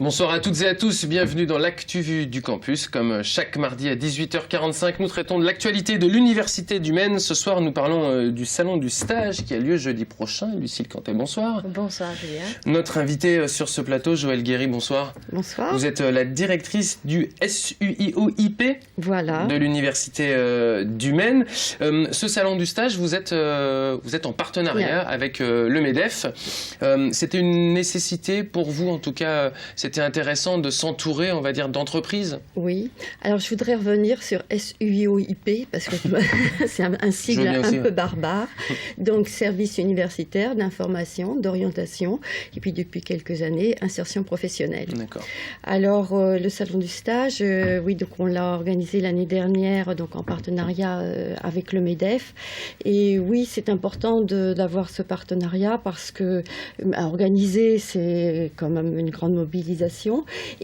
Bonsoir à toutes et à tous, bienvenue dans l'Actu du campus. Comme chaque mardi à 18h45, nous traitons de l'actualité de l'Université du Maine. Ce soir, nous parlons du salon du stage qui a lieu jeudi prochain. Lucille Cantet, bonsoir. Bonsoir Julien. Notre invité sur ce plateau, Joëlle Guéry, bonsoir. Bonsoir. Vous êtes la directrice du SUIOIP de l'Université du Maine. Ce salon du stage, vous êtes en partenariat avec le MEDEF. C'était une nécessité pour vous, en tout cas. C'était intéressant de s'entourer, on va dire, d'entreprises. Oui. Alors, je voudrais revenir sur SUIOIP, parce que c'est un sigle peu barbare. Donc, service universitaire d'information, d'orientation, et puis depuis quelques années, insertion professionnelle. D'accord. Alors, le salon du stage, oui, donc on l'a organisé l'année dernière, donc en partenariat avec le MEDEF. Et oui, c'est important d'avoir ce partenariat parce que organiser, c'est quand même une grande mobilisation.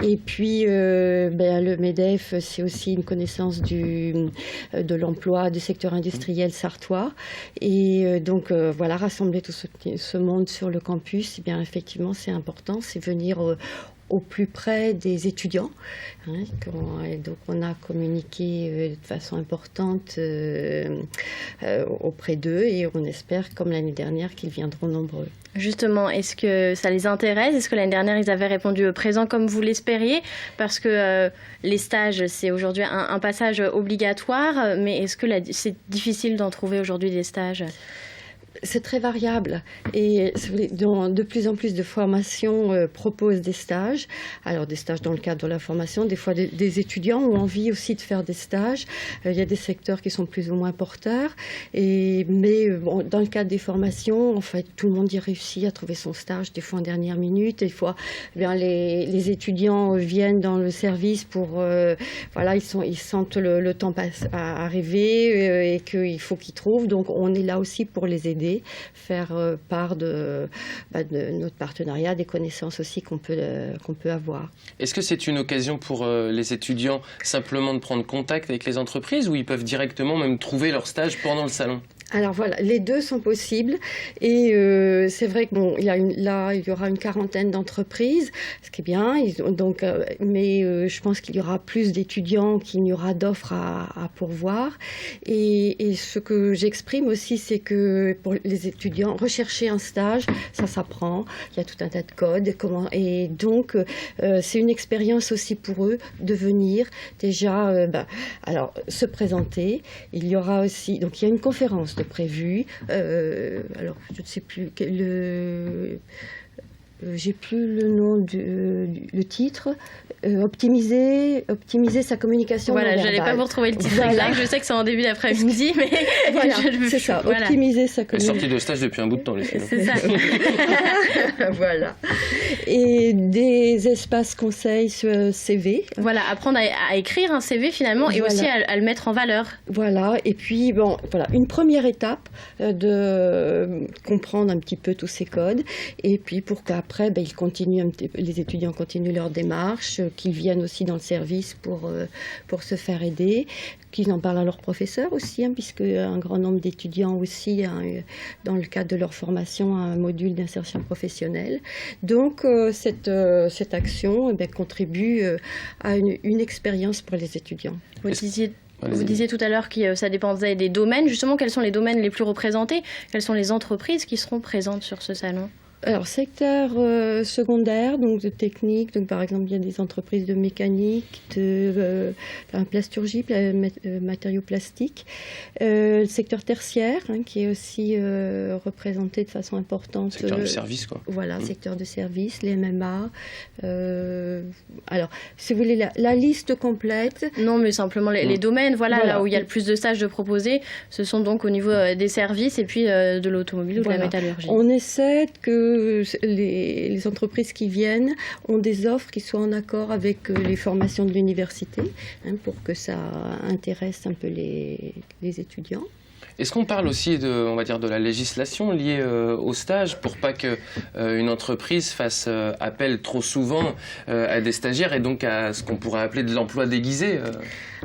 Et puis, le MEDEF, c'est aussi une connaissance de l'emploi du secteur industriel sartois. Et donc, voilà, rassembler tout ce monde sur le campus, eh bien, effectivement, c'est important. C'est venir au plus près des étudiants. Et donc, on a communiqué de façon importante auprès d'eux et on espère, comme l'année dernière, qu'ils viendront nombreux. Justement, est-ce que ça les intéresse? Est-ce que l'année dernière, ils avaient répondu présent comme vous l'espériez? Parce que les stages, c'est aujourd'hui un passage obligatoire, mais est-ce que c'est difficile d'en trouver aujourd'hui des stages? C'est très variable et de plus en plus de formations proposent des stages. Alors des stages dans le cadre de la formation, des fois des étudiants ont envie aussi de faire des stages. Il y a des secteurs qui sont plus ou moins porteurs. Mais dans le cadre des formations, en fait, tout le monde y réussit à trouver son stage, des fois en dernière minute. Des fois, les étudiants viennent dans le service pour... ils sentent le temps arriver et qu'il faut qu'ils trouvent. Donc on est là aussi pour les aider. Faire part de notre partenariat, des connaissances aussi qu'on peut avoir. Est-ce que c'est une occasion pour les étudiants simplement de prendre contact avec les entreprises ou ils peuvent directement même trouver leur stage pendant le salon ? Alors voilà, les deux sont possibles et c'est vrai que il y aura une quarantaine d'entreprises, ce qui est bien. Mais je pense qu'il y aura plus d'étudiants qu'il n'y aura d'offres à pourvoir. Et ce que j'exprime aussi, c'est que pour les étudiants, rechercher un stage, ça s'apprend. Il y a tout un tas de codes. Et donc, c'est une expérience aussi pour eux de venir déjà, alors se présenter. Il y aura aussi, donc il y a une conférence prévu. Alors, je ne sais plus j'ai plus le nom le titre. Optimiser sa communication. Voilà, je n'allais pas vous retrouver le titre exact. Je sais que c'est en début d'après-midi, mais voilà, c'est ça. Voilà. Optimiser sa communication. Sortie de stage depuis un bout de temps, les filles. C'est ça. Voilà. Et des espaces conseils sur CV. Voilà, apprendre à écrire un CV finalement et aussi à le mettre en valeur. Voilà. Et puis une première étape de comprendre un petit peu tous ces codes. Et puis pour qu'après les étudiants continuent leur démarche, qu'ils viennent aussi dans le service pour se faire aider, qu'ils en parlent à leurs professeurs aussi, puisque un grand nombre d'étudiants aussi, dans le cadre de leur formation, un module d'insertion professionnelle. Donc cette action contribue à une expérience pour les étudiants. Vous disiez tout à l'heure que ça dépendait des domaines. Justement, quels sont les domaines les plus représentés? Quelles sont les entreprises qui seront présentes sur ce salon? Alors, secteur secondaire, donc de technique, donc par exemple, il y a des entreprises de mécanique, de plasturgie, matériaux plastiques. Le secteur tertiaire, qui est aussi représenté de façon importante. Secteur du service, quoi. Voilà, secteur de service, les MMA. Alors, si vous voulez, la liste complète. Non, mais simplement les domaines, là où il y a le plus de stages de proposer, ce sont donc au niveau des services et puis de l'automobile ou de la métallurgie. On essaie que les entreprises qui viennent ont des offres qui soient en accord avec les formations de l'université, pour que ça intéresse un peu les étudiants. Est-ce qu'on parle aussi on va dire, de la législation liée au stage pour pas qu'une entreprise fasse appel trop souvent à des stagiaires et donc à ce qu'on pourrait appeler de l'emploi déguisé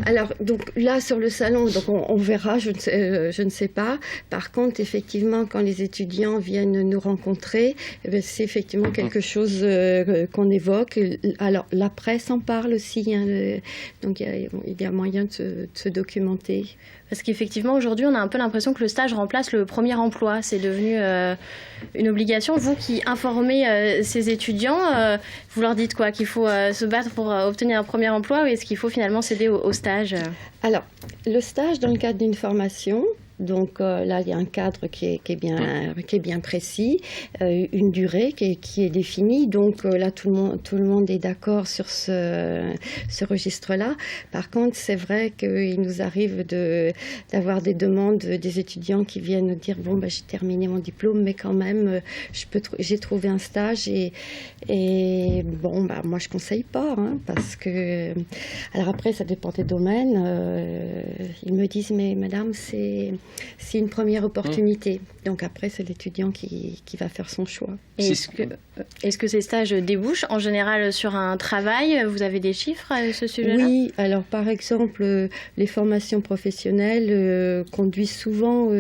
Alors, donc là, sur le salon, donc on verra, je ne sais pas. Par contre, effectivement, quand les étudiants viennent nous rencontrer, c'est effectivement quelque chose qu'on évoque. Alors, la presse en parle aussi, hein, donc il y a moyen de se documenter. Parce qu'effectivement, aujourd'hui, on a un peu l'impression que le stage remplace le premier emploi. C'est devenu une obligation. Vous qui informez ces étudiants, vous leur dites quoi? Qu'il faut se battre pour obtenir un premier emploi, ou est-ce qu'il faut finalement céder au stage? Alors, le stage dans le cadre d'une formation, donc là, il y a un cadre qui est bien précis, une durée qui est définie. Donc là, tout le monde est d'accord sur ce registre-là. Par contre, c'est vrai qu'il nous arrive d'avoir des demandes des étudiants qui viennent nous dire « Bon, j'ai terminé mon diplôme, mais quand même, j'ai trouvé un stage et bon, moi, je ne conseille pas, hein, parce que... » Alors après, ça dépend des domaines. Ils me disent « Mais madame, c'est une première opportunité. » Donc après, c'est l'étudiant qui va faire son choix. Est-ce que ces stages débouchent en général sur un travail? Vous avez des chiffres à ce sujet-là? Oui, alors par exemple, les formations professionnelles conduisent souvent,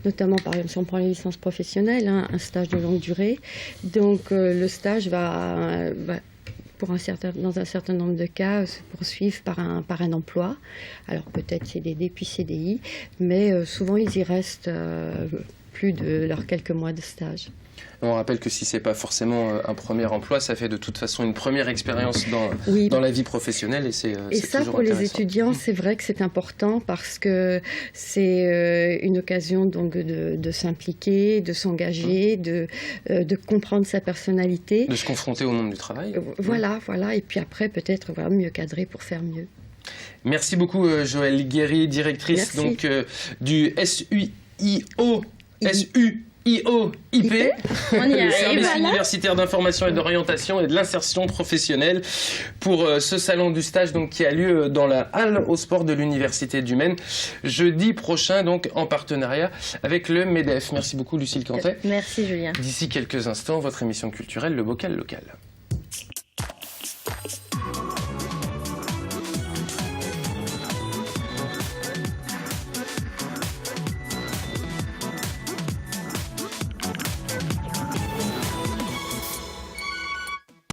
notamment par exemple si on prend les licences professionnelles, hein, un stage de longue durée. Donc le stage va dans un certain nombre de cas, se poursuivre par un emploi. Alors peut-être CDD puis CDI, mais souvent ils y restent plus de leurs quelques mois de stage. On rappelle que si ce n'est pas forcément un premier emploi, ça fait de toute façon une première expérience dans la vie professionnelle. Et ça, pour les étudiants, c'est vrai que c'est important parce que c'est une occasion donc, de s'impliquer, de s'engager, de comprendre sa personnalité. De se confronter au monde du travail. Voilà. Et puis après, peut-être mieux cadrer pour faire mieux. Merci beaucoup, Joëlle Guéry, directrice donc, du SUIO. IOIP, le service universitaire d'information et d'orientation et de l'insertion professionnelle, pour ce salon du stage donc, qui a lieu dans la halle au sport de l'Université du Maine, jeudi prochain, donc en partenariat avec le MEDEF. Merci beaucoup, Lucille Cantet. Merci, Julien. D'ici quelques instants, votre émission culturelle, Le Bocal Local.